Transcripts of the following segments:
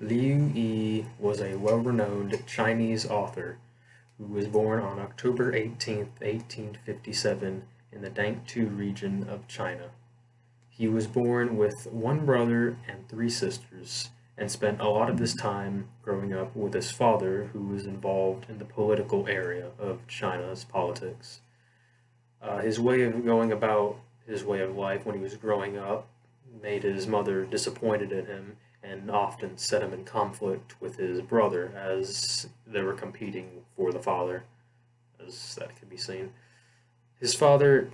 Liu Yi was a well-renowned Chinese author who was born on October 18th, 1857 in the Dangtu region of China. He was born with one brother and three sisters and spent a lot of his time growing up with his father, who was involved in the political area of China's politics. His way of going about his way of life when he was growing up made his mother disappointed in him and often set him in conflict with his brother as they were competing for the father, as that can be seen. His father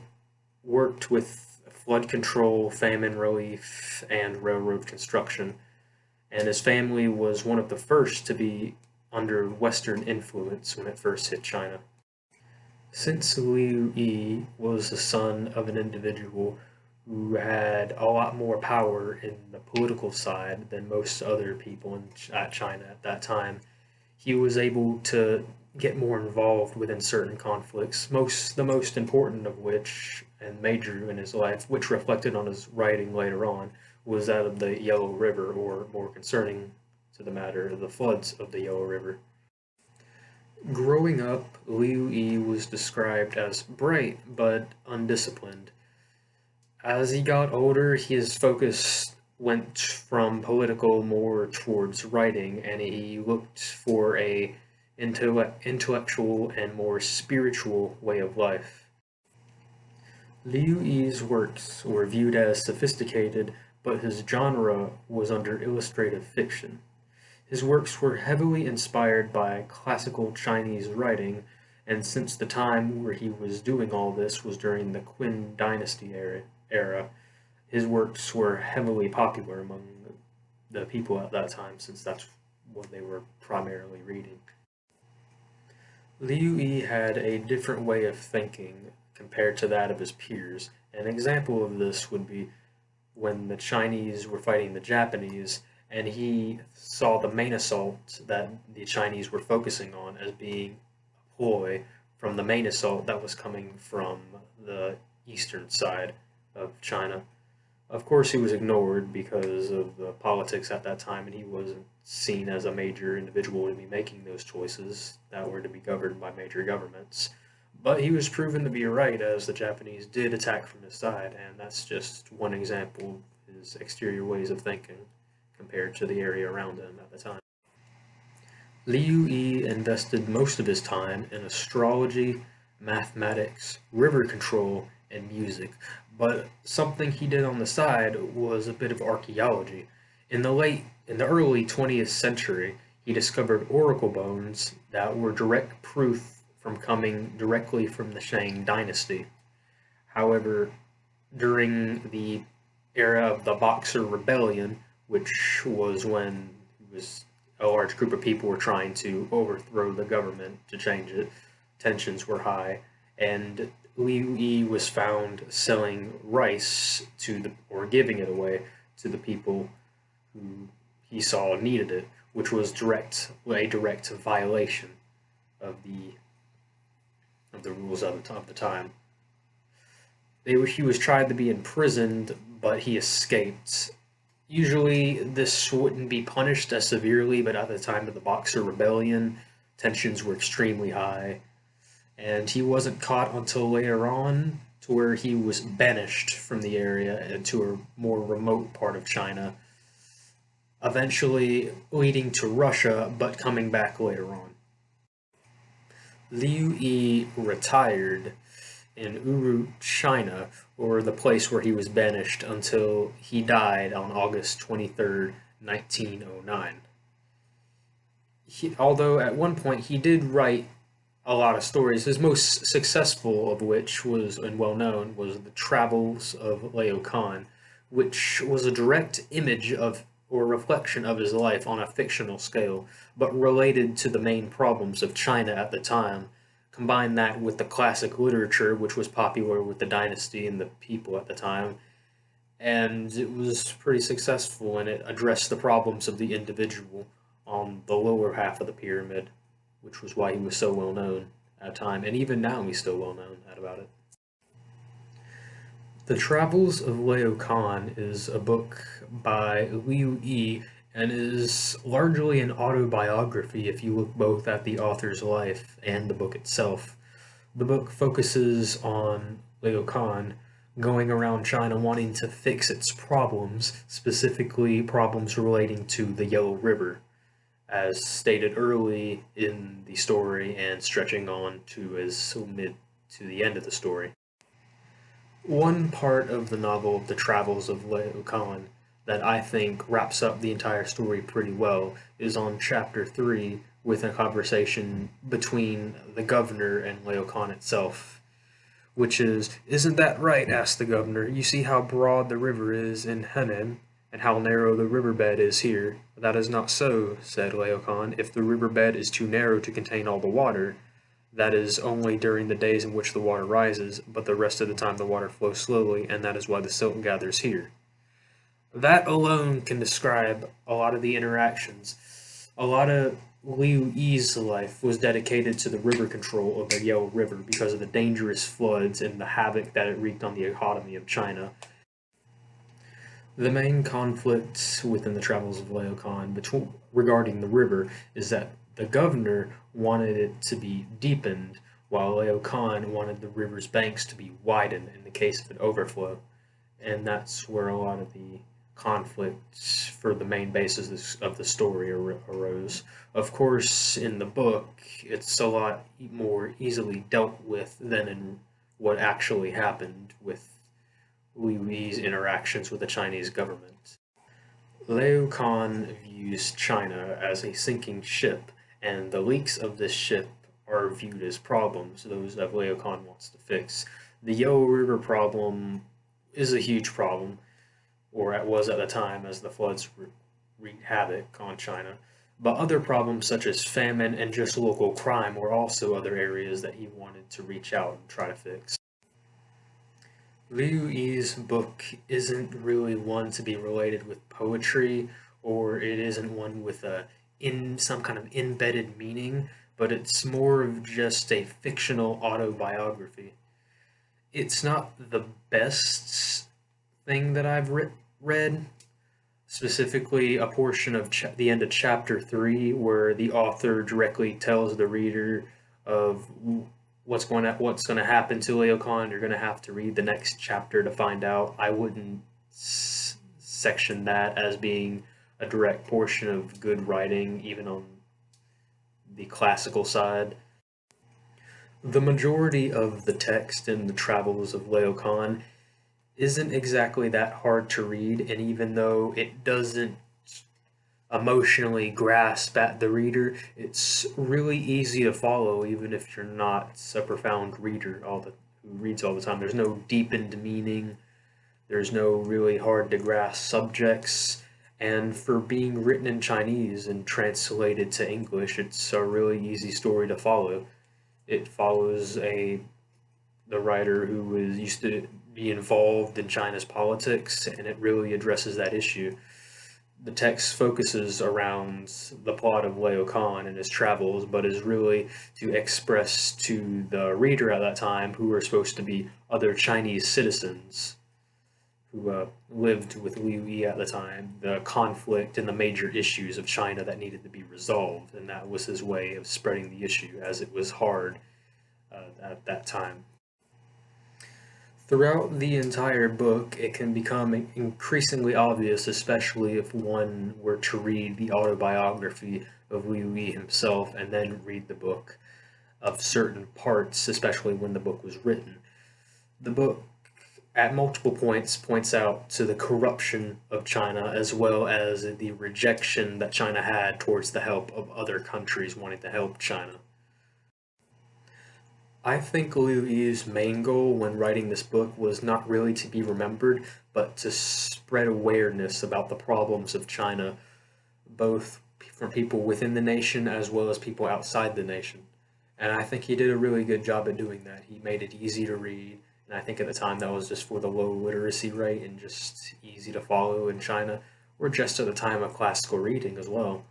worked with flood control, famine relief, and railroad construction, and his family was one of the first to be under Western influence when it first hit China. Since Liu Yi was the son of an individual who had a lot more power in the political side than most other people at China at that time, he was able to get more involved within certain conflicts, the most important of which, and major in his life, which reflected on his writing later on, was that of the Yellow River, or more concerning to the matter, the floods of the Yellow River. Growing up, Liu Yi was described as bright but undisciplined. As he got older, his focus went from political more towards writing, and he looked for a intellectual and more spiritual way of life. Liu Yi's works were viewed as sophisticated, but his genre was under illustrative fiction. His works were heavily inspired by classical Chinese writing, and since the time where he was doing all this was during the Qin Dynasty era, his works were heavily popular among the people at that time, since that's what they were primarily reading. Liu Yi had a different way of thinking compared to that of his peers. An example of this would be when the Chinese were fighting the Japanese, and he saw the main assault that the Chinese were focusing on as being a ploy from the main assault that was coming from the eastern side of China. Of course, he was ignored because of the politics at that time, and he wasn't seen as a major individual to be making those choices that were to be governed by major governments. But he was proven to be right, as the Japanese did attack from his side, and that's just one example of his exterior ways of thinking compared to the area around him at the time. Liu Yi invested most of his time in astrology, mathematics, river control, and music, but something he did on the side was a bit of archaeology. In the early 20th century, he discovered oracle bones that were direct proof from coming directly from the Shang dynasty. However, during the era of the Boxer Rebellion, which was when it was a large group of people were trying to overthrow the government to change it. Tensions were high, and Liu Yi was found selling rice or giving it away to the people who he saw needed it, which was a direct violation of the rules of the time. He was tried to be imprisoned, but he escaped. Usually, this wouldn't be punished as severely, but at the time of the Boxer Rebellion, tensions were extremely high, and he wasn't caught until later on, to where he was banished from the area and to a more remote part of China, eventually leading to Russia, but coming back later on. Liu Yi retired in Uru, China, or the place where he was banished until he died on August 23rd, 1909. Although at one point he did write a lot of stories, his most successful of which was, and well known, was The Travels of Leo Khan, which was a direct image of or reflection of his life on a fictional scale, but related to the main problems of China at the time. Combine that with the classic literature, which was popular with the dynasty and the people at the time, and it was pretty successful, and it addressed the problems of the individual on the lower half of the pyramid, which was why he was so well known at the time, and even now he's still well known about it. The Travels of Leo Khan is a book by Liu Yi and is largely an autobiography if you look both at the author's life and the book itself. The book focuses on Laocoon going around China wanting to fix its problems, specifically problems relating to the Yellow River, as stated early in the story and stretching on to as mid to the end of the story. One part of the novel, The Travels of Laocoon, that I think wraps up the entire story pretty well is on chapter 3 with a conversation between the governor and Laocoon itself, which is, "Isn't that right?" asked the governor. "You see how broad the river is in Henan, and how narrow the riverbed is here." "That is not so," said Laocoon. "If the riverbed is too narrow to contain all the water, that is only during the days in which the water rises, but the rest of the time the water flows slowly, and that is why the silt gathers here." That alone can describe a lot of the interactions. A lot of Liu Yi's life was dedicated to the river control of the Yellow River because of the dangerous floods and the havoc that it wreaked on the economy of China. The main conflict within the Travels of Laocoon regarding the river is that the governor wanted it to be deepened, while Laocoon wanted the river's banks to be widened in the case of an overflow. And that's where a lot of the conflicts for the main basis of the story arose. Of course, in the book, it's a lot more easily dealt with than in what actually happened with Liu Yi's interactions with the Chinese government. Laocoon views China as a sinking ship, and the leaks of this ship are viewed as problems, those that Laocoon wants to fix. The Yellow River problem is a huge problem, or it was at the time as the floods wreaked havoc on China. But other problems such as famine and just local crime were also other areas that he wanted to reach out and try to fix. Liu Yi's book isn't really one to be related with poetry, or it isn't one with some kind of embedded meaning, but it's more of just a fictional autobiography. It's not the best thing that I've read, specifically a portion of the end of chapter 3 where the author directly tells the reader of what's going to happen to Laocoon. You're going to have to read the next chapter to find out. I wouldn't section that as being a direct portion of good writing, even on the classical side. The majority of the text in the Travels of Laocoon isn't exactly that hard to read, and even though it doesn't emotionally grasp at the reader, it's really easy to follow, even if you're not a profound reader who reads all the time. There's no deepened meaning, there's no really hard to grasp subjects, and for being written in Chinese and translated to English, it's a really easy story to follow. It follows the writer who was used to be involved in China's politics, and it really addresses that issue. The text focuses around the plot of Laocoon and his travels, but is really to express to the reader at that time, who were supposed to be other Chinese citizens who lived with Liu Yi at the time, the conflict and the major issues of China that needed to be resolved, and that was his way of spreading the issue, as it was hard at that time. Throughout the entire book, it can become increasingly obvious, especially if one were to read the autobiography of Liu Yi himself and then read the book, of certain parts, especially when the book was written. The book, at multiple points out to the corruption of China, as well as the rejection that China had towards the help of other countries wanting to help China. I think Liu Yi's main goal when writing this book was not really to be remembered, but to spread awareness about the problems of China, both from people within the nation as well as people outside the nation. And I think he did a really good job at doing that. He made it easy to read, and I think at the time that was just for the low literacy rate and just easy to follow in China, or just at the time of classical reading as well.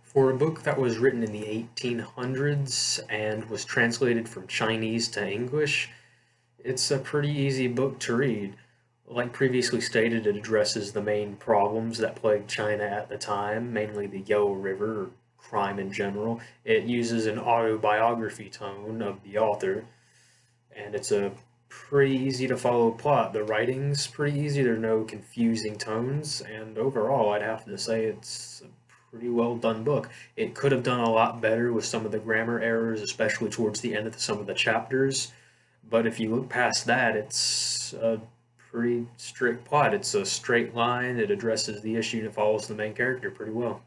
For a book that was written in the 1800s and was translated from Chinese to English, it's a pretty easy book to read. Like previously stated, it addresses the main problems that plagued China at the time, mainly the Yellow River, or crime in general. It uses an autobiography tone of the author, and it's a pretty easy to follow plot. The writing's pretty easy, there are no confusing tones, and overall, I'd have to say it's a pretty well done book. It could have done a lot better with some of the grammar errors, especially towards the end of some of the chapters. But if you look past that, it's a pretty strict plot. It's a straight line. It addresses the issue and it follows the main character pretty well.